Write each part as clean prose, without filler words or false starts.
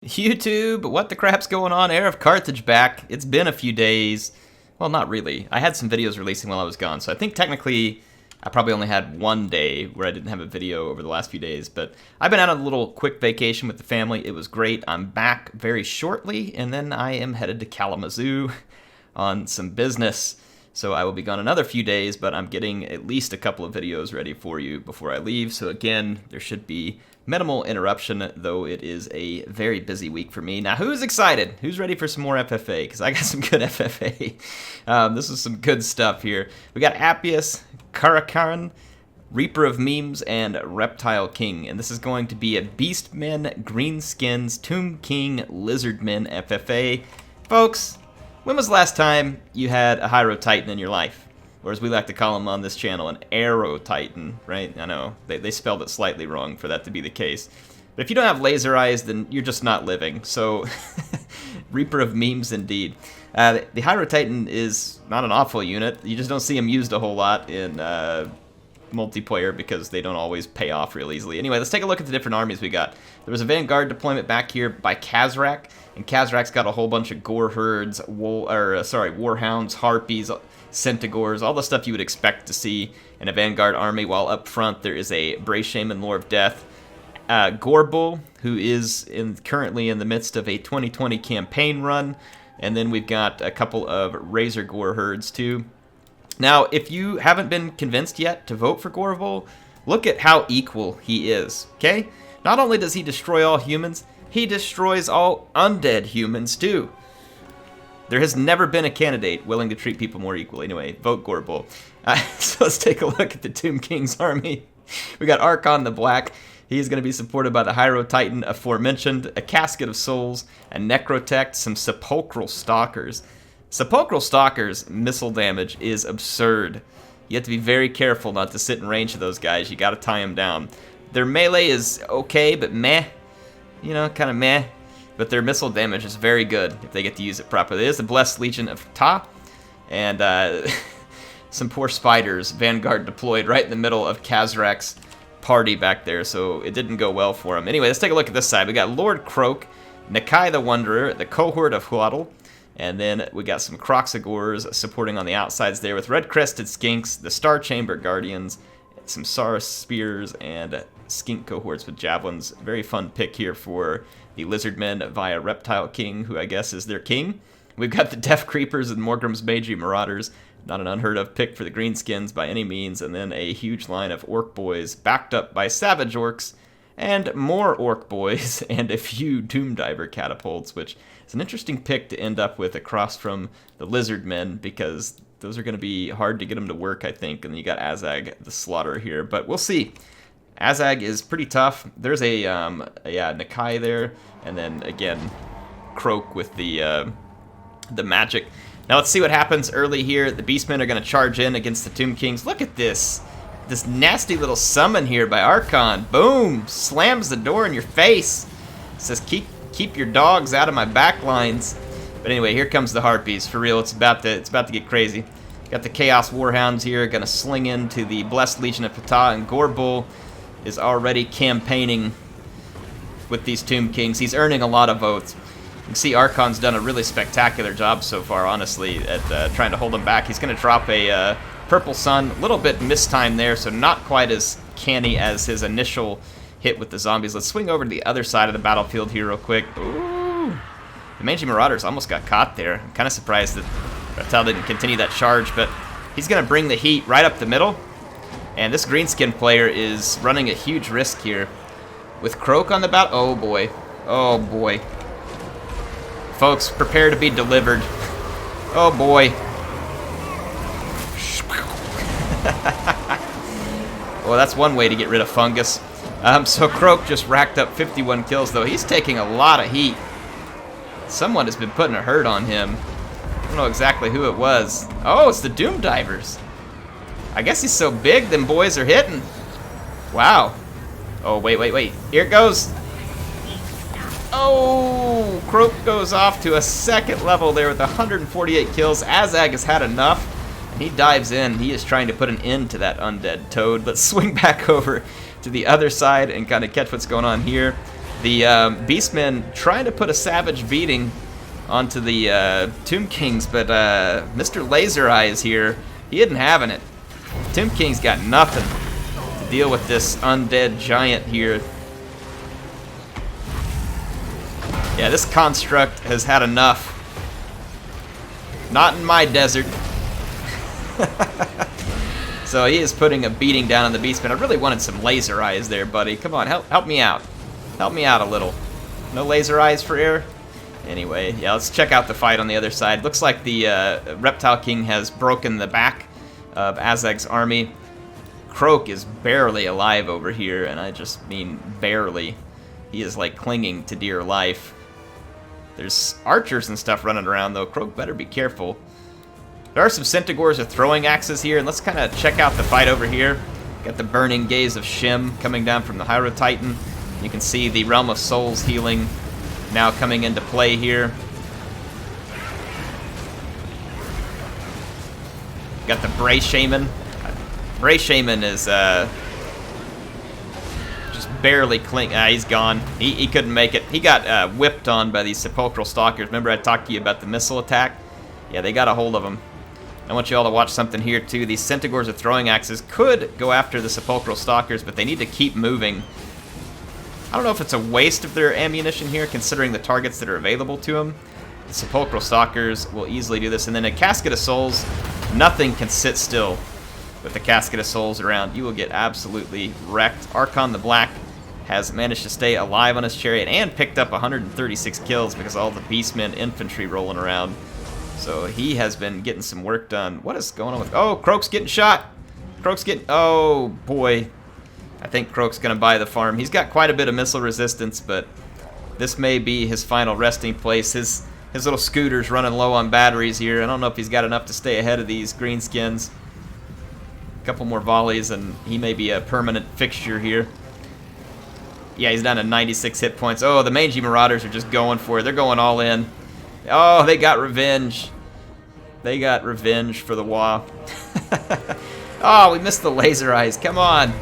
YouTube, what the crap's going on? HeirofCarthage back. It's been a few days. Well, not really. I had some videos releasing while I was gone, so I think technically I probably only had one day where I didn't have a video over the last few days, but I've been out on a little quick vacation with the family. It was great. I'm back very shortly, and then I am headed to Kalamazoo on some business. So I will be gone another few days, but I'm getting at least a couple of videos ready for you before I leave. So again, there should be minimal interruption, though it is a very busy week for me. Now, who's excited? Who's ready for some more FFA? Because I got some good FFA. This is some good stuff here. We got Appius, Karakaran, Reaper of Memes, and Reptile King. And this is going to be a Beastmen, Greenskins, Tomb King, Lizardmen FFA. Folks, when was the last time you had a HIEROTITAN in your life? Or as we like to call them on this channel, an AeroTitan, right? I know, they spelled it slightly wrong for that to be the case. But if you don't have laser eyes, then you're just not living. So, Reaper of Memes indeed. The HIEROTITAN is not an awful unit. You just don't see them used a whole lot in multiplayer because they don't always pay off real easily. Anyway, let's take a look at the different armies we got. There was a Vanguard deployment back here by Kazrak, and Kazrak's got a whole bunch of gore herds, warhounds, harpies, centigores, all the stuff you would expect to see in a Vanguard army, while up front there is a Bray Shaman, Lore of Death, Gorbull, who is currently in the midst of a 2020 campaign run, and then we've got a couple of Razor Gore herds too. Now, if you haven't been convinced yet to vote for Gorbull, look at how equal he is, okay? Not only does he destroy all humans, he destroys all undead humans too. There has never been a candidate willing to treat people more equally. Anyway, vote Gorbull. So let's take a look at the Tomb King's army. We got Archon the Black. He is going to be supported by the HIEROTITAN aforementioned, a Casket of Souls, a Necrotect, some Sepulchral Stalkers. Sepulchral Stalkers' missile damage is absurd. You have to be very careful not to sit in range of those guys. You got to tie them down. Their melee is okay, but meh. You know, kind of meh. But their missile damage is very good if they get to use it properly. It is the Blessed Legion of Ta, and some poor spiders, Vanguard deployed right in the middle of Kazrak's party back there, so it didn't go well for him. Anyway, let's take a look at this side. We got Lord Croak, Nakai the Wanderer, the Cohort of Huatl, and then we got some Croxagores supporting on the outsides there with Red-Crested Skinks, the Star Chamber Guardians, some Saurus Spears, and Skink Cohorts with Javelins. Very fun pick here for the Lizardmen via Reptile King, who I guess is their king. We've got the Death Creepers and Morgrim's Magi Marauders. Not an unheard of pick for the Greenskins by any means. And then a huge line of Orc Boys backed up by Savage Orcs and more Orc Boys and a few Doom Diver Catapults, which is an interesting pick to end up with across from the Lizardmen because those are going to be hard to get them to work, I think. And then you got Azag the Slaughterer here, but we'll see. Azag is pretty tough. There's a Nakai there, and then again, Croak with the magic. Now let's see what happens early here. The Beastmen are going to charge in against the Tomb Kings. Look at this nasty little summon here by Archon. Boom! Slams the door in your face. Says keep your dogs out of my backlines. But anyway, here comes the Harpies. For real, it's about to get crazy. Got the Chaos Warhounds here, going to sling into the Blessed Legion of Ptah, and Gorbull is already campaigning with these Tomb Kings. He's earning a lot of votes. You can see Archon's done a really spectacular job so far, honestly, at trying to hold him back. He's going to drop a Purple Sun, a little bit mistimed there, so not quite as canny as his initial hit with the zombies. Let's swing over to the other side of the battlefield here real quick. Ooh! The Magi Marauders almost got caught there. I'm kind of surprised that Reptile didn't continue that charge, but he's going to bring the heat right up the middle. And this Greenskin player is running a huge risk here. With Croak on the bat, oh boy. Oh boy. Folks, prepare to be delivered. Oh boy. Well, that's one way to get rid of fungus. So Croak just racked up 51 kills, though. He's taking a lot of heat. Someone has been putting a hurt on him. I don't know exactly who it was. Oh, it's the Doom Divers. I guess he's so big, them boys are hitting. Wow. Oh, wait. Here it goes. Oh, Croak goes off to a second level there with 148 kills. Azag has had enough, and he dives in. He is trying to put an end to that undead toad. Let's swing back over to the other side and kind of catch what's going on here. The Beastmen trying to put a savage beating onto the Tomb Kings, but Mr. Laser Eyes here, he isn't having it. Tomb King's got nothing to deal with this undead giant here. Yeah, this construct has had enough. Not in my desert. So he is putting a beating down on the Beastman. I really wanted some laser eyes there, buddy. Come on, help me out. Help me out a little. No laser eyes for air? Anyway, yeah, let's check out the fight on the other side. Looks like the Reptile King has broken the back of Azeg's army. Croak is barely alive over here, and I just mean barely. He is like clinging to dear life. There's archers and stuff running around, though. Croak better be careful. There are some Centigores with throwing axes here, and let's kind of check out the fight over here. Got the burning gaze of Shim coming down from the HIEROTITAN. You can see the Realm of Souls healing now coming into play here. Got the Bray Shaman. Bray Shaman is just barely clinging. He's gone. He couldn't make it. He got whipped on by these Sepulchral Stalkers. Remember I talked to you about the missile attack? Yeah, they got a hold of him. I want you all to watch something here, too. These Centigores with throwing axes could go after the Sepulchral Stalkers, but they need to keep moving. I don't know if it's a waste of their ammunition here, considering the targets that are available to them. The Sepulchral Stalkers will easily do this. And then a Casket of Souls, nothing can sit still with the Casket of Souls around. You will get absolutely wrecked. Archon the Black has managed to stay alive on his chariot and picked up 136 kills because of all the Beastmen infantry rolling around. So he has been getting some work done. What is going on with... Oh, Croak's getting shot. Croak's getting... Oh, boy. I think Croak's going to buy the farm. He's got quite a bit of missile resistance, but this may be his final resting place. His little scooter's running low on batteries here. I don't know if he's got enough to stay ahead of these greenskins. A couple more volleys, and he may be a permanent fixture here. Yeah, he's down to 96 hit points. Oh, the Mangy Marauders are just going for it. They're going all in. Oh, they got revenge. They got revenge for the WA. Oh, we missed the laser eyes. Come on.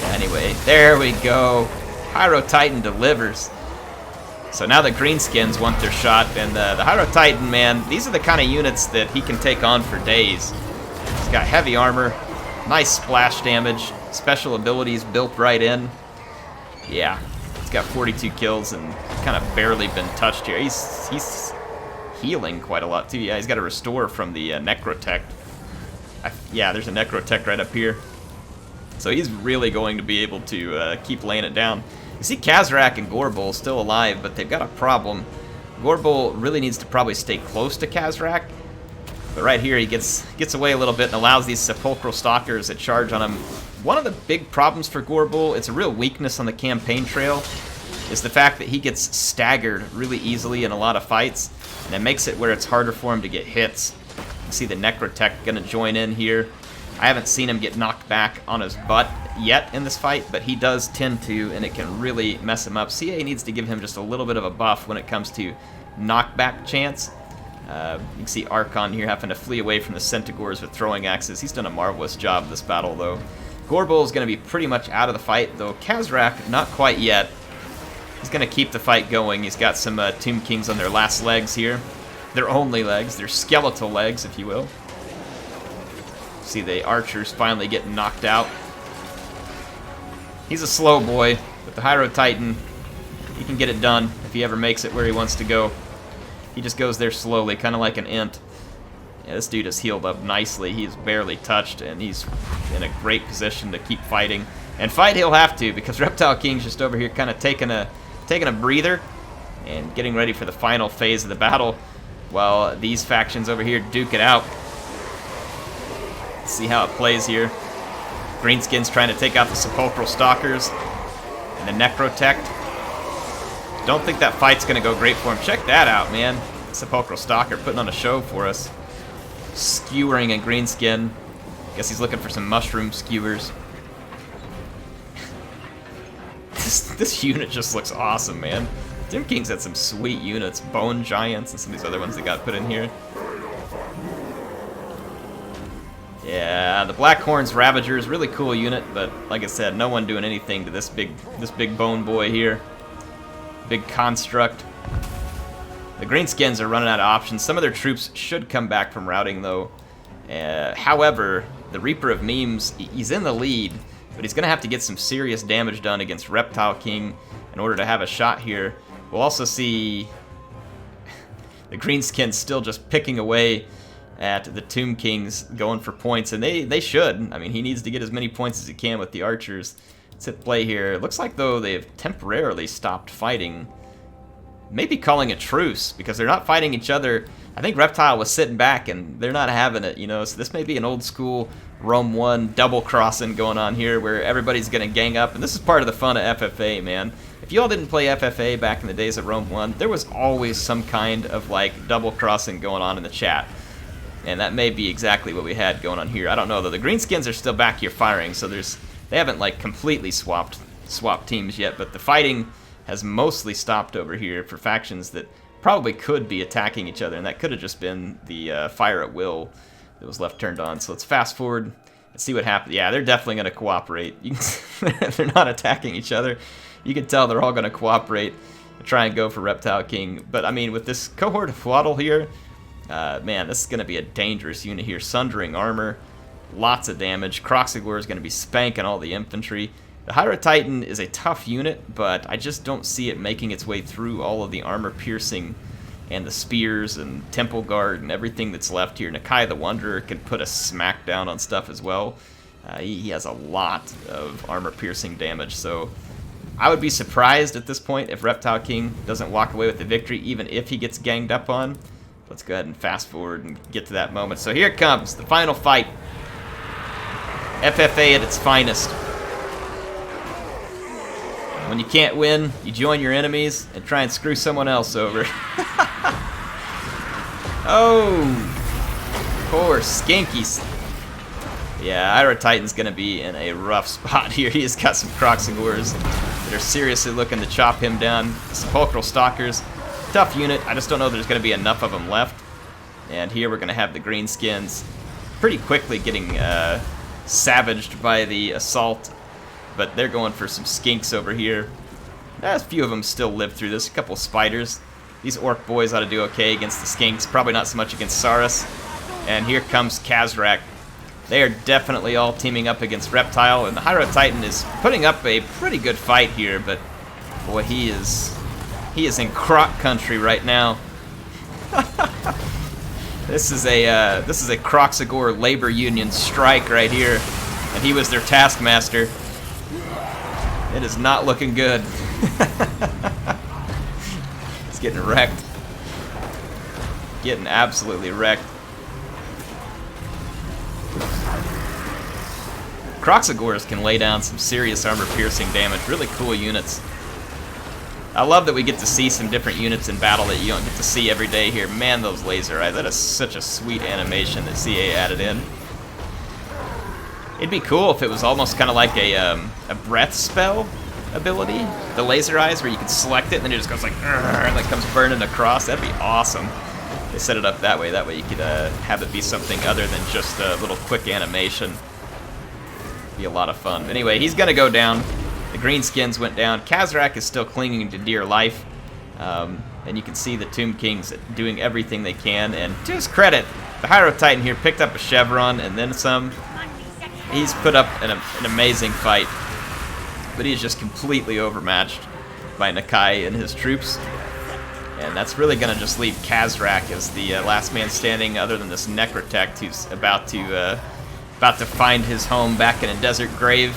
Anyway, there we go. HIEROTITAN delivers. So now the greenskins want their shot, and the HIEROTITAN, man, these are the kind of units that he can take on for days. He's got heavy armor, nice splash damage, special abilities built right in. Yeah, he's got 42 kills and kind of barely been touched here. He's healing quite a lot too. Yeah, he's got a restore from the Necrotect. Yeah, there's a Necrotect right up here. So he's really going to be able to keep laying it down. You see Kazrak and Gorbul still alive, but they've got a problem. Gorbul really needs to probably stay close to Kazrak. But right here he gets away a little bit and allows these Sepulchral Stalkers to charge on him. One of the big problems for Gorbul, it's a real weakness on the campaign trail, is the fact that he gets staggered really easily in a lot of fights, and it makes it where it's harder for him to get hits. You see the Necrotech gonna join in here. I haven't seen him get knocked back on his butt yet in this fight, but he does tend to, and it can really mess him up. CA needs to give him just a little bit of a buff when it comes to knockback chance. You can see Archon here having to flee away from the Centigores with throwing axes. He's done a marvelous job this battle, though. Gorbul is going to be pretty much out of the fight, though Kazrak, not quite yet. He's going to keep the fight going. He's got some Tomb Kings on their last legs here. Their only legs. Their skeletal legs, if you will. See the archers finally getting knocked out. He's a slow boy, but the HIEROTITAN, he can get it done if he ever makes it where he wants to go. He just goes there slowly, kind of like an int. Yeah, this dude is healed up nicely. He's barely touched, and he's in a great position to keep fighting. And fight he'll have to, because Reptile King's just over here kind of taking a breather and getting ready for the final phase of the battle, while these factions over here duke it out. Let's see how it plays here. Greenskin's trying to take out the Sepulchral Stalkers and the Necrotect. Don't think that fight's going to go great for him. Check that out, man. Sepulchral Stalker putting on a show for us. Skewering a Greenskin. Guess he's looking for some mushroom skewers. This unit just looks awesome, man. Tomb King's had some sweet units. Bone Giants and some of these other ones that got put in here. Yeah, the Black Horns Ravagers, really cool unit, but like I said, no one doing anything to this big bone boy here. big construct. The greenskins are running out of options. Some of their troops should come back from routing, though. However, the Reaper of Memes, he's in the lead, but he's going to have to get some serious damage done against Reptile King in order to have a shot here. We'll also see the greenskins still just picking away at the Tomb Kings, going for points, and they should. I mean, he needs to get as many points as he can with the archers. Let's hit play here. It looks like, though, they've temporarily stopped fighting. Maybe calling a truce, because they're not fighting each other. I think Reptile was sitting back, and they're not having it, you know, so this may be an old-school Rome 1 double-crossing going on here, where everybody's going to gang up, and this is part of the fun of FFA, man. If you all didn't play FFA back in the days of Rome 1, there was always some kind of, like, double-crossing going on in the chat. And that may be exactly what we had going on here. I don't know, though. The greenskins are still back here firing, so they haven't, like, completely swapped teams yet, but the fighting has mostly stopped over here for factions that probably could be attacking each other, and that could have just been the fire at will that was left turned on. So let's fast forward and see what happens. Yeah, they're definitely going to cooperate. They're not attacking each other. You can tell they're all going to cooperate and try and go for Reptile King. But, I mean, with this cohort of Fwaddle here, man, this is going to be a dangerous unit here. Sundering armor, lots of damage. Kroxigor is going to be spanking all the infantry. The HIEROTITAN is a tough unit, but I just don't see it making its way through all of the armor piercing and the spears and temple guard and everything that's left here. Nakai the Wanderer can put a smack down on stuff as well. He has a lot of armor piercing damage, so I would be surprised at this point if Reptile King doesn't walk away with the victory, even if he gets ganged up on. Let's go ahead and fast forward and get to that moment. So here it comes, the final fight. FFA at its finest. When you can't win, you join your enemies and try and screw someone else over. Oh, poor Skinkies. Yeah, HIEROTITAN's going to be in a rough spot here. He has got some Kroxigors that are seriously looking to chop him down. Sepulchral Stalkers, tough unit. I just don't know there's going to be enough of them left. And here we're going to have the greenskins pretty quickly getting savaged by the assault. But they're going for some skinks over here. A few of them still live through this. A couple spiders. These orc boys ought to do okay against the skinks. Probably not so much against Saurus. And here comes Khazrak. They are definitely all teaming up against Reptile. And the HIEROTITAN is putting up a pretty good fight here. But boy, he is in croc country right now. This is a Kroxigor labor union strike right here. And he was their taskmaster. It is not looking good. It's getting wrecked. Getting absolutely wrecked. Kroxigors can lay down some serious armor-piercing damage. Really cool units. I love that we get to see some different units in battle that you don't get to see every day here. Man, those laser eyes. That is such a sweet animation that CA added in. It'd be cool if it was almost kind of like a breath spell ability. The laser eyes where you could select it and then it just goes like, and like comes burning across. That'd be awesome. They set it up that way. That way you could have it be something other than just a little quick animation. Be a lot of fun. But anyway, he's going to go down. The greenskins went down. Khazrak is still clinging to dear life. And you can see the Tomb Kings doing everything they can. And to his credit, the HIEROTITAN here picked up a chevron and then some. He's put up an amazing fight, but he's just completely overmatched by Nakai and his troops. And that's really going to just leave Khazrak as the last man standing, other than this Necrotect who's about to find his home back in a desert grave.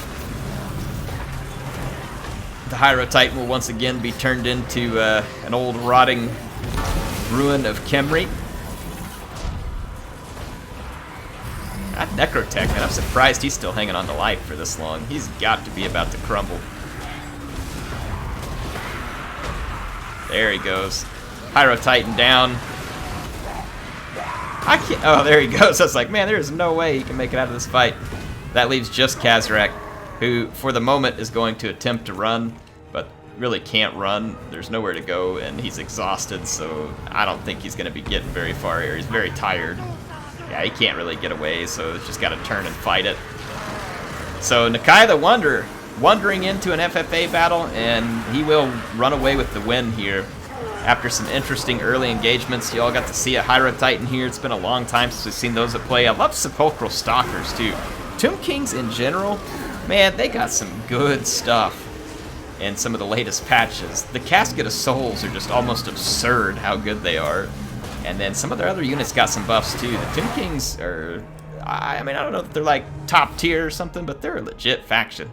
The HIEROTITAN will once again be turned into an old rotting ruin of Khemri. That Necrotech, man, I'm surprised he's still hanging on to life for this long. He's got to be about to crumble. There he goes. HIEROTITAN down. I can't. Oh, there he goes. I was like, man, there is no way he can make it out of this fight. That leaves just Khazrak, who, for the moment, is going to attempt to run, but really can't run. There's nowhere to go, and he's exhausted, so I don't think he's going to be getting very far here. He's very tired. Yeah, he can't really get away, so he's just got to turn and fight it. So Nakai the Wanderer wandering into an FFA battle, and he will run away with the win here. After some interesting early engagements, you all got to see a HIEROTITAN here. It's been a long time since we've seen those at play. I love Sepulchral Stalkers too. Tomb Kings in general, man, they got some good stuff in some of the latest patches. The Casket of Souls are just almost absurd how good they are. And then some of their other units got some buffs too. The Tomb Kings are, I mean, I don't know if they're like top tier or something, but they're a legit faction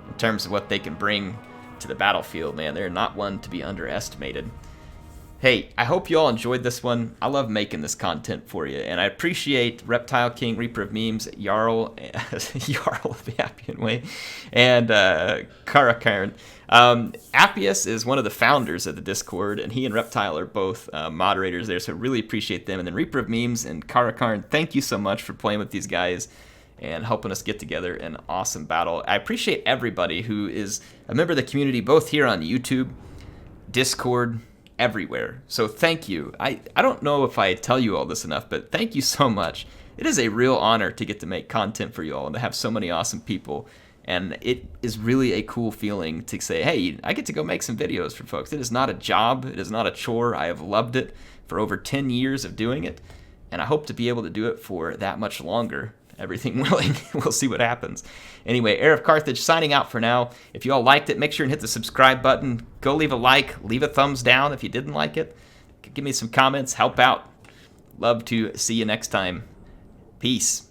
in terms of what they can bring to the battlefield, man. They're not one to be underestimated. Hey, I hope you all enjoyed this one. I love making this content for you, and I appreciate Reptile King, Reaper of Memes, Jarl, Jarl of the Appian Way, and Karakarn. Appius is one of the founders of the Discord, and he and Reptile are both moderators there, so really appreciate them. And then Reaper of Memes and Karakarn, thank you so much for playing with these guys and helping us get together an awesome battle. I appreciate everybody who is a member of the community, both here on YouTube, Discord, everywhere. So thank you. I don't know if I tell you all this enough, but thank you so much. It is a real honor to get to make content for you all and to have so many awesome people. And it is really a cool feeling to say, hey, I get to go make some videos for folks. It is not a job. It is not a chore. I have loved it for over 10 years of doing it. And I hope to be able to do it for that much longer. Everything willing. We'll see what happens. Anyway, HeirofCarthage signing out for now. If you all liked it, make sure and hit the subscribe button. Go leave a like. Leave a thumbs down if you didn't like it. Give me some comments. Help out. Love to see you next time. Peace.